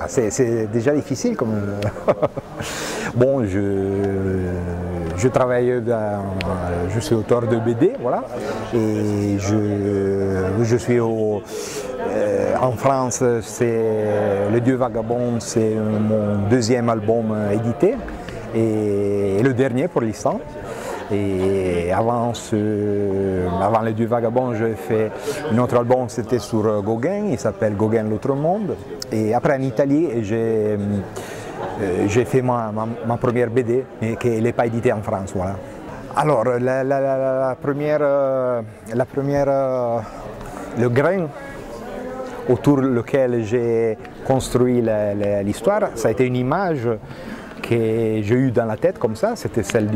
C'est déjà difficile comme... Bon, je travaille je suis auteur de BD, voilà, et je suis en France, c'est Le Dieu vagabond, c'est mon deuxième album édité, et le dernier pour l'instant. Et avant Le Dieu vagabond, j'ai fait un autre album, c'était sur Gauguin, il s'appelle Gauguin l'autre monde. Et après en Italie, j'ai fait ma première BD, mais qui n'est pas éditée en France. Voilà. Alors, la première, le grain autour duquel j'ai construit l'histoire, ça a été une image que j'ai eue dans la tête comme ça, c'était celle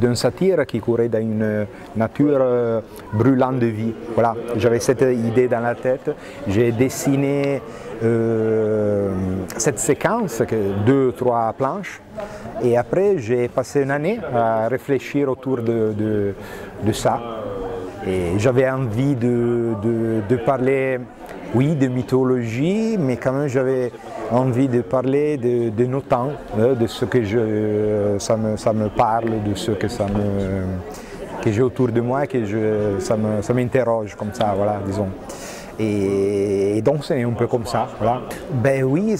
d'un satyre qui courait dans une nature brûlante de vie. Voilà, j'avais cette idée dans la tête, j'ai dessiné cette séquence, 2-3 planches, et après j'ai passé une année à réfléchir autour de ça. Et j'avais envie de parler, oui, de mythologie, mais quand même j'avais envie de parler de nos temps, de ce que ça me parle, de ce que j'ai autour de moi, ça m'interroge comme ça, voilà, disons. Et donc c'est un peu comme ça, voilà. Ben oui,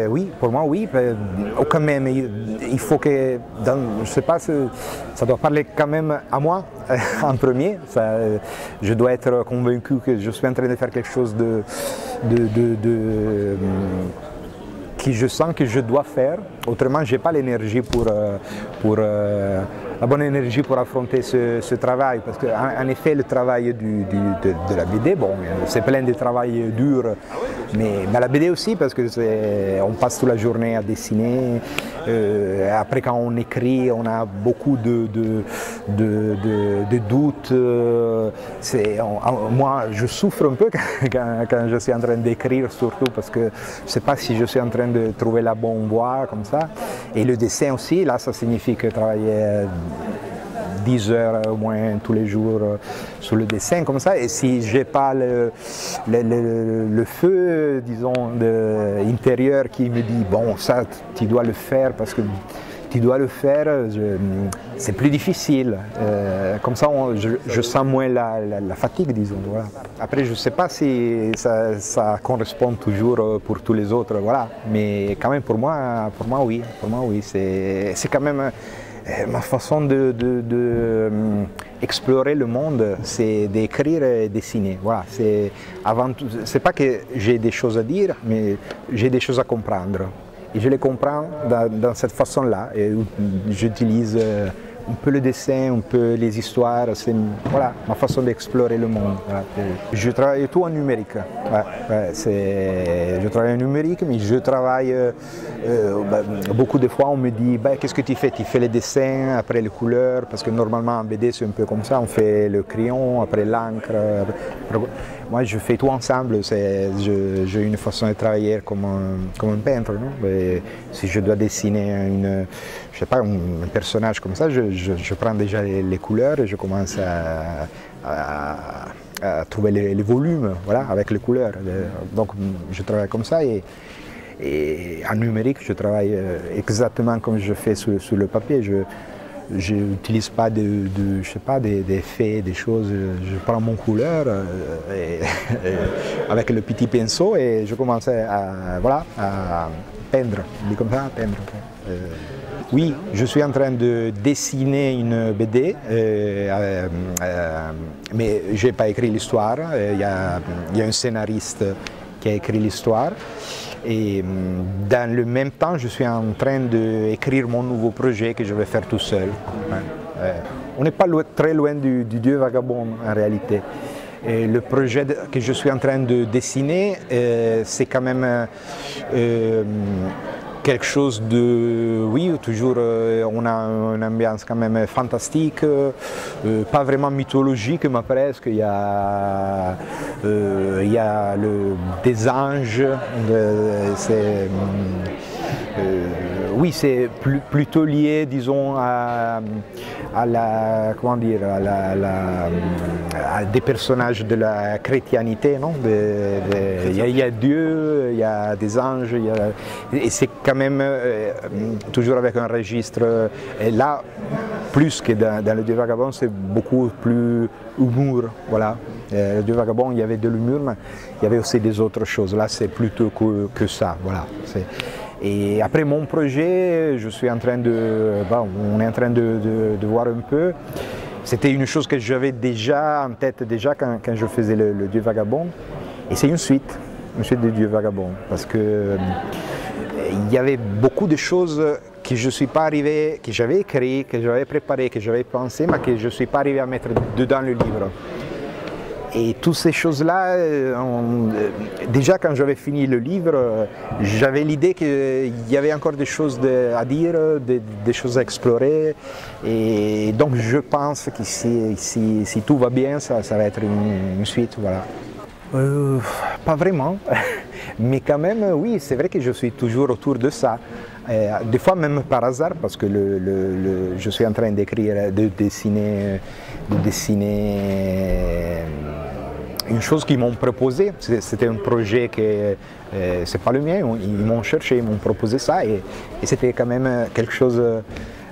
oui, pour moi oui, quand même, il faut que, je sais pas, ça doit parler quand même à moi en premier. Je dois être convaincu que je suis en train de faire quelque chose que je sens que je dois faire, autrement je n'ai pas l'énergie la bonne énergie pour affronter ce travail, parce qu'en effet le travail de la BD, bon, c'est plein de travail dur, mais la BD aussi, parce qu'on passe toute la journée à dessiner, après quand on écrit on a beaucoup de doutes, moi je souffre un peu quand je suis en train d'écrire, surtout parce que je ne sais pas si je suis en train de trouver la bonne voie comme ça, et le dessin aussi, là ça signifie que travailler 10 heures au moins tous les jours sur le dessin comme ça, et si je n'ai pas le feu, disons, intérieur qui me dit bon ça tu dois le faire parce que tu dois le faire, c'est plus difficile, comme ça je sens moins la fatigue, disons, voilà. Après je ne sais pas si ça correspond toujours pour tous les autres, voilà, mais quand même pour moi oui, c'est quand même ma façon d'explorer le monde, c'est d'écrire et dessiner. Voilà, c'est pas que j'ai des choses à dire, mais j'ai des choses à comprendre. Et je les comprends dans cette façon-là. J'utilise un peu le dessin, un peu les histoires, c'est voilà, ma façon d'explorer le monde. Voilà. Je travaille tout en numérique. Je travaille en numérique, mais je travaille, beaucoup de fois on me dit qu'est-ce que tu fais? Tu fais les dessins, après les couleurs, parce que normalement en BD c'est un peu comme ça, on fait le crayon, après l'encre. Moi je fais tout ensemble, j'ai une façon de travailler comme un peintre. Non? Si je dois dessiner je sais pas, un personnage comme ça, je prends déjà les couleurs et je commence à trouver les volumes, voilà, avec les couleurs. Donc je travaille comme ça, et en numérique je travaille exactement comme je fais sur le papier. Je n'utilise pas je sais pas, des effets, des choses. Je prends mon couleur avec le petit pinceau et je commence à peindre, on dit comme ça, peindre. Oui, je suis en train de dessiner une BD, mais je n'ai pas écrit l'histoire. Il y a un scénariste qui a écrit l'histoire. Et dans le même temps, je suis en train d'écrire mon nouveau projet que je vais faire tout seul. On n'est pas très loin du Dieu vagabond en réalité. Et le projet que je suis en train de dessiner, c'est quand même quelque chose de... Oui, toujours on a une ambiance quand même fantastique, pas vraiment mythologique, mais presque. Il y a des anges, Oui, c'est plutôt lié, disons, à comment dire, à des personnages de la chrétienté, non? Il y a Dieu, il y a des anges, et c'est quand même toujours avec un registre. Et là, plus que dans Le Dieu vagabond, c'est beaucoup plus humour, voilà. Le Dieu vagabond, il y avait de l'humour, mais il y avait aussi des autres choses. Là, c'est plutôt que ça, voilà. Et après mon projet, on est en train de voir un peu. C'était une chose que j'avais déjà en tête quand je faisais le Dieu vagabond. Et c'est une suite de Dieu vagabond. Parce que il y avait beaucoup de choses que je ne suis pas arrivé, que j'avais écrit, que j'avais préparé, que j'avais pensé, mais que je ne suis pas arrivé à mettre dedans le livre. Et toutes ces choses-là, déjà quand j'avais fini le livre, j'avais l'idée qu'il y avait encore des choses à dire, des choses à explorer. Et donc je pense que si tout va bien, ça va être une suite. Voilà. Pas vraiment, mais quand même, oui, c'est vrai que je suis toujours autour de ça. Des fois même par hasard, parce que je suis en train d'écrire, de dessiner une chose qu'ils m'ont proposé. C'était un projet que c'est pas le mien, ils m'ont cherché, ils m'ont proposé ça, et c'était quand même quelque chose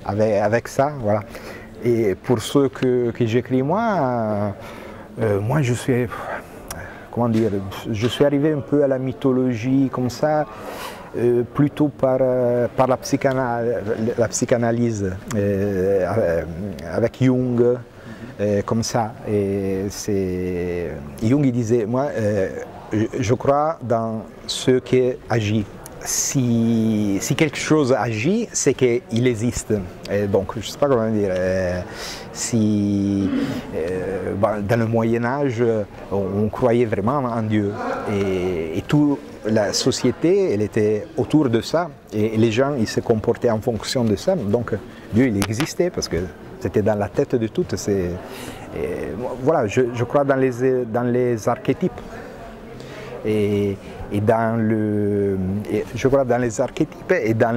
avec ça, voilà. Et pour ceux que j'écris moi je suis, comment dire, je suis arrivé un peu à la mythologie comme ça, plutôt par la psychanalyse, avec Jung, comme ça. Et Jung il disait, moi je crois dans ce qui agit. Si quelque chose agit, c'est qu'il existe. Et donc, je ne sais pas comment dire, dans le Moyen-Âge, on croyait vraiment en Dieu. Et toute la société, elle était autour de ça. Et les gens, ils se comportaient en fonction de ça. Donc, Dieu, il existait parce que c'était dans la tête de toutes. Voilà, je crois dans les archétypes. Je crois dans les archétypes et dans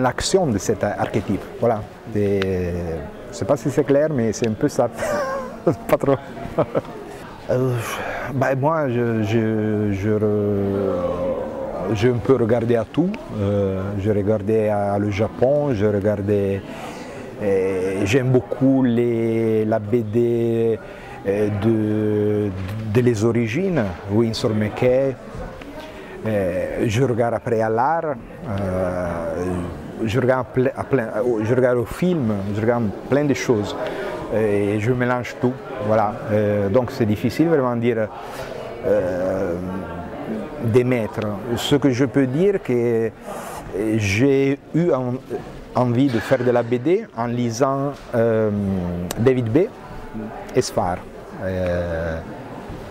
l'action de cet archétype. Voilà. Je ne sais pas si c'est clair, mais c'est un peu ça. Pas trop. Moi, j'ai un peu regardé à tout. Je regardais le Japon, j'aime beaucoup la BD de les origines, Winsor McCay. Je regarde après à l'art, je regarde au film, je regarde plein de choses et je mélange tout. Voilà. Donc c'est difficile vraiment de dire d'émettre. Ce que je peux dire, que j'ai eu envie de faire de la BD en lisant David B. et Sfar.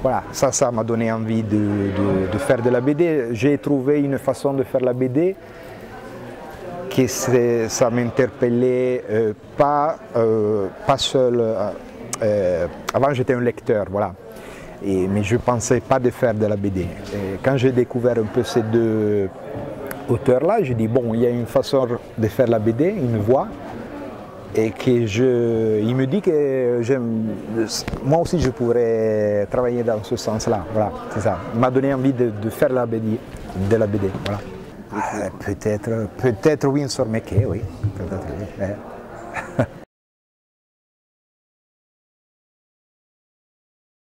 Voilà, ça m'a donné envie de faire de la BD. J'ai trouvé une façon de faire la BD que ça m'interpellait pas seul. Avant j'étais un lecteur, voilà. Mais je ne pensais pas de faire de la BD. Et quand j'ai découvert un peu ces deux auteurs-là, j'ai dit bon, il y a une façon de faire la BD, une voix. Et il me dit que moi aussi je pourrais travailler dans ce sens-là. Voilà, c'est ça. Il m'a donné envie de faire de la BD. Voilà. Peut-être Winsor McCay, oui. Peut-être, oui.